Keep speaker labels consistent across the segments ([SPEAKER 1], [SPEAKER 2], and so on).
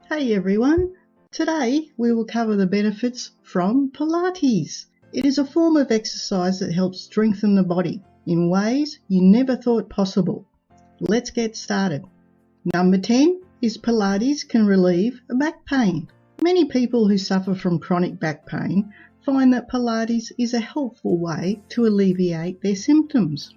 [SPEAKER 1] Hey everyone! Today we will cover the benefits from Pilates. It is a form of exercise that helps strengthen the body in ways you never thought possible. Let's get started. Number 10 is Pilates can relieve back pain. Many people who suffer from chronic back pain find that Pilates is a helpful way to alleviate their symptoms.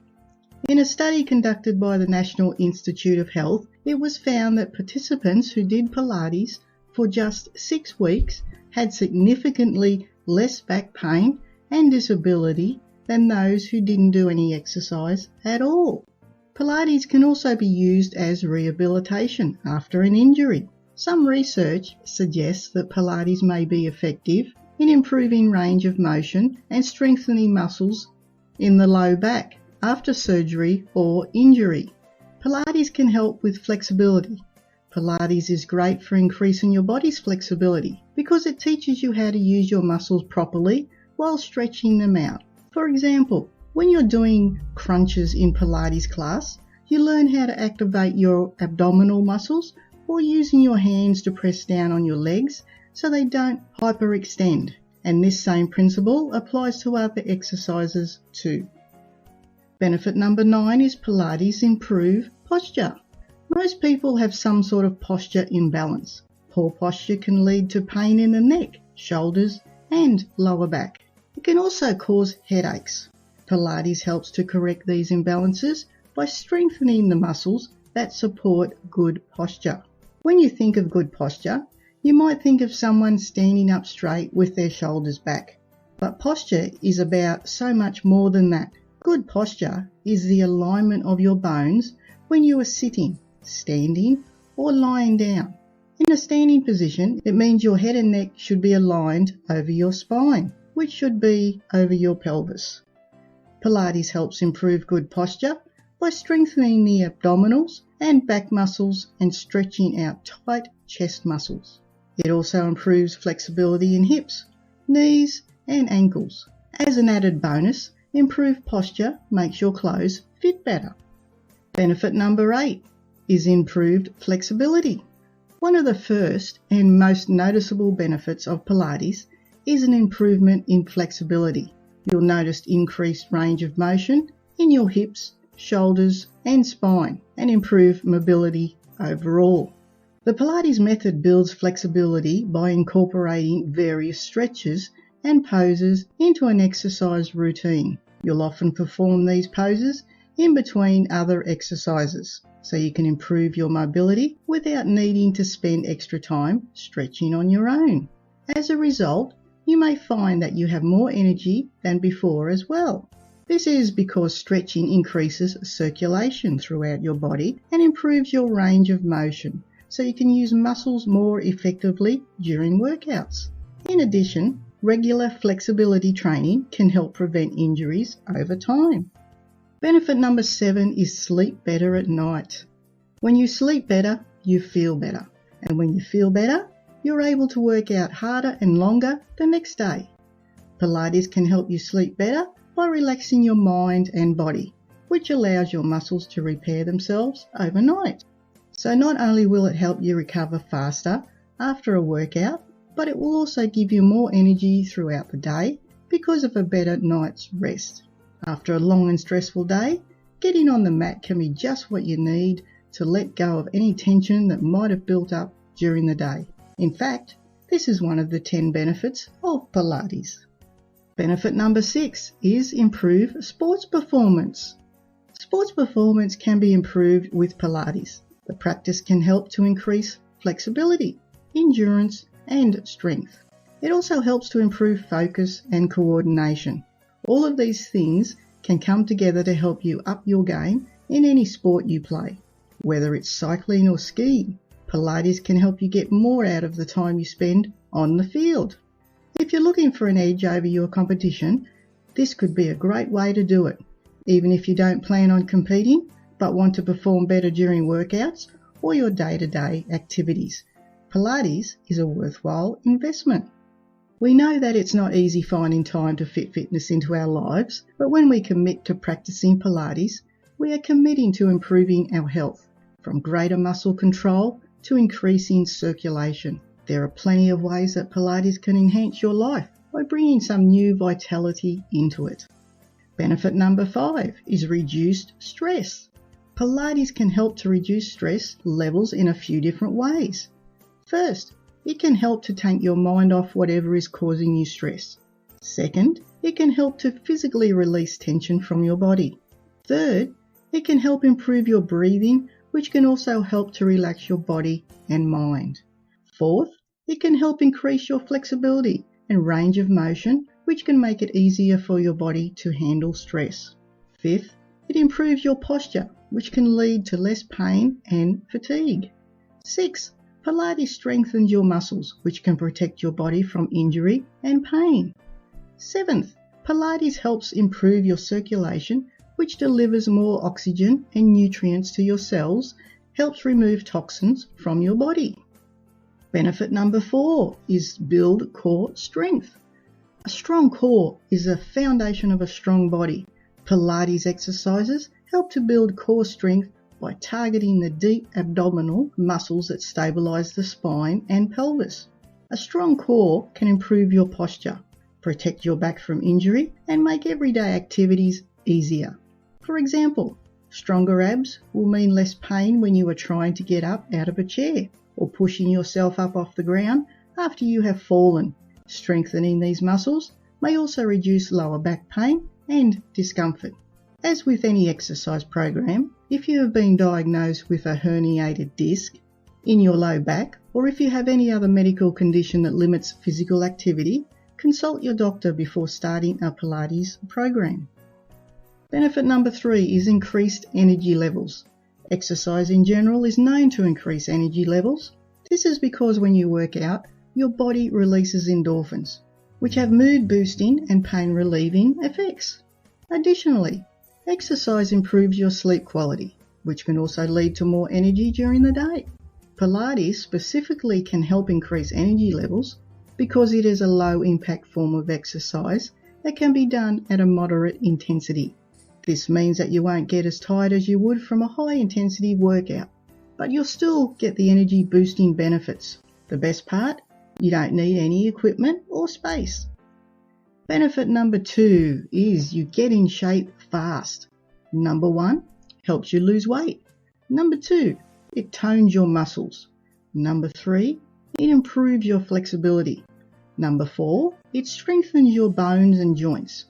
[SPEAKER 1] In a study conducted by the National Institute of Health, it was found that participants who did Pilates for just 6 weeks had significantly less back pain and disability than those who didn't do any exercise at all. Pilates can also be used as rehabilitation after an injury. Some research suggests that Pilates may be effective in improving range of motion and strengthening muscles in the low back after surgery or injury. Pilates can help with flexibility. Pilates is great for increasing your body's flexibility because it teaches you how to use your muscles properly while stretching them out. For example, when you're doing crunches in Pilates class, you learn how to activate your abdominal muscles or using your hands to press down on your legs so they don't hyperextend. And this same principle applies to other exercises too. Benefit number 9 is Pilates improve posture. Most people have some sort of posture imbalance. Poor posture can lead to pain in the neck, shoulders, and lower back. It can also cause headaches. Pilates helps to correct these imbalances by strengthening the muscles that support good posture. When you think of good posture, you might think of someone standing up straight with their shoulders back. But posture is about so much more than that. Good posture is the alignment of your bones when you are sitting, standing, or lying down. In a standing position, it means your head and neck should be aligned over your spine, which should be over your pelvis. Pilates helps improve good posture by strengthening the abdominals and back muscles and stretching out tight chest muscles. It also improves flexibility in hips, knees, and ankles. As an added bonus, improved posture makes your clothes fit better. Benefit number 8 is improved flexibility. One of the first and most noticeable benefits of Pilates is an improvement in flexibility. You'll notice increased range of motion in your hips, shoulders, and spine, and improved mobility overall. The Pilates method builds flexibility by incorporating various stretches and poses into an exercise routine. You'll often perform these poses in between other exercises, so you can improve your mobility without needing to spend extra time stretching on your own. As a result, you may find that you have more energy than before as well. This is because stretching increases circulation throughout your body and improves your range of motion, so you can use muscles more effectively during workouts. In addition, regular flexibility training can help prevent injuries over time. Benefit number 7 is sleep better at night. When you sleep better, you feel better. And when you feel better, you're able to work out harder and longer the next day. Pilates can help you sleep better by relaxing your mind and body, which allows your muscles to repair themselves overnight. So not only will it help you recover faster after a workout, but it will also give you more energy throughout the day because of a better night's rest. After a long and stressful day, getting on the mat can be just what you need to let go of any tension that might have built up during the day. In fact, this is one of the 10 benefits of Pilates. Benefit number 6 is improve sports performance. Sports performance can be improved with Pilates. The practice can help to increase flexibility, endurance, and strength. It also helps to improve focus and coordination. All of these things can come together to help you up your game in any sport you play. Whether it's cycling or skiing, Pilates can help you get more out of the time you spend on the field. If you're looking for an edge over your competition, this could be a great way to do it. Even if you don't plan on competing, but want to perform better during workouts or your day-to-day activities, Pilates is a worthwhile investment. We know that it's not easy finding time to fit fitness into our lives, but when we commit to practicing Pilates, we are committing to improving our health, from greater muscle control to increasing circulation. There are plenty of ways that Pilates can enhance your life by bringing some new vitality into it. Benefit number 5 is reduced stress. Pilates can help to reduce stress levels in a few different ways. First, it can help to take your mind off whatever is causing you stress. Second, it can help to physically release tension from your body. Third, it can help improve your breathing, which can also help to relax your body and mind. Fourth, it can help increase your flexibility and range of motion, which can make it easier for your body to handle stress. Fifth, it improves your posture, which can lead to less pain and fatigue. Sixth, Pilates strengthens your muscles, which can protect your body from injury and pain. Seventh, Pilates helps improve your circulation, which delivers more oxygen and nutrients to your cells, helps remove toxins from your body. Benefit number 4 is build core strength. A strong core is the foundation of a strong body. Pilates exercises help to build core strength by targeting the deep abdominal muscles that stabilize the spine and pelvis. A strong core can improve your posture, protect your back from injury, and make everyday activities easier. For example, stronger abs will mean less pain when you are trying to get up out of a chair or pushing yourself up off the ground after you have fallen. Strengthening these muscles may also reduce lower back pain and discomfort. As with any exercise program, if you have been diagnosed with a herniated disc in your low back, or if you have any other medical condition that limits physical activity, consult your doctor before starting a Pilates program. Benefit number 3 is increased energy levels. Exercise in general is known to increase energy levels. This is because when you work out, your body releases endorphins, which have mood-boosting and pain-relieving effects. Additionally, exercise improves your sleep quality, which can also lead to more energy during the day. Pilates specifically can help increase energy levels because it is a low-impact form of exercise that can be done at a moderate intensity. This means that you won't get as tired as you would from a high-intensity workout, but you'll still get the energy-boosting benefits. The best part? You don't need any equipment or space. Benefit number 2 is you get in shape fast. Number 1, helps you lose weight. Number 2, it tones your muscles. Number 3, it improves your flexibility. Number 4, it strengthens your bones and joints.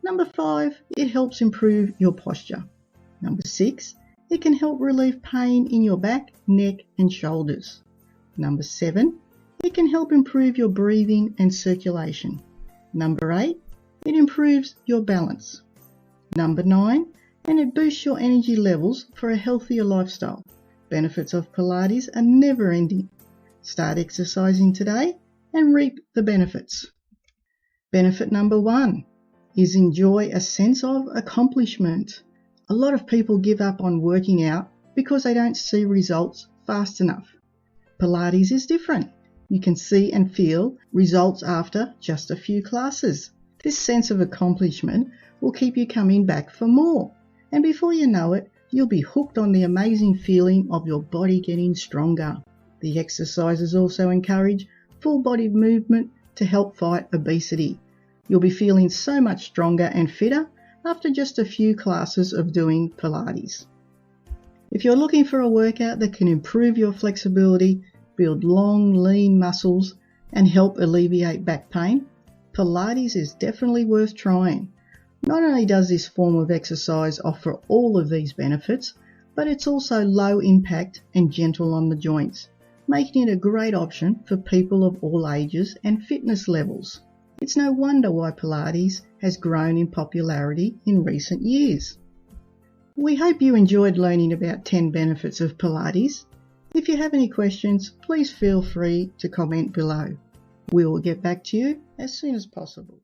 [SPEAKER 1] Number 5, it helps improve your posture. Number 6, it can help relieve pain in your back, neck and shoulders. Number 7, it can help improve your breathing and circulation. Number 8, it improves your balance. Number 9, and it boosts your energy levels for a healthier lifestyle. Benefits of Pilates are never ending. Start exercising today and reap the benefits. Benefit number 1 is enjoy a sense of accomplishment. A lot of people give up on working out because they don't see results fast enough. Pilates is different. You can see and feel results after just a few classes. This sense of accomplishment will keep you coming back for more. And before you know it, you'll be hooked on the amazing feeling of your body getting stronger. The exercises also encourage full body movement to help fight obesity. You'll be feeling so much stronger and fitter after just a few classes of doing Pilates. If you're looking for a workout that can improve your flexibility, build long, lean muscles, and help alleviate back pain, Pilates is definitely worth trying. Not only does this form of exercise offer all of these benefits, but it's also low impact and gentle on the joints, making it a great option for people of all ages and fitness levels. It's no wonder why Pilates has grown in popularity in recent years. We hope you enjoyed learning about 10 benefits of Pilates. If you have any questions, please feel free to comment below. We will get back to you as soon as possible.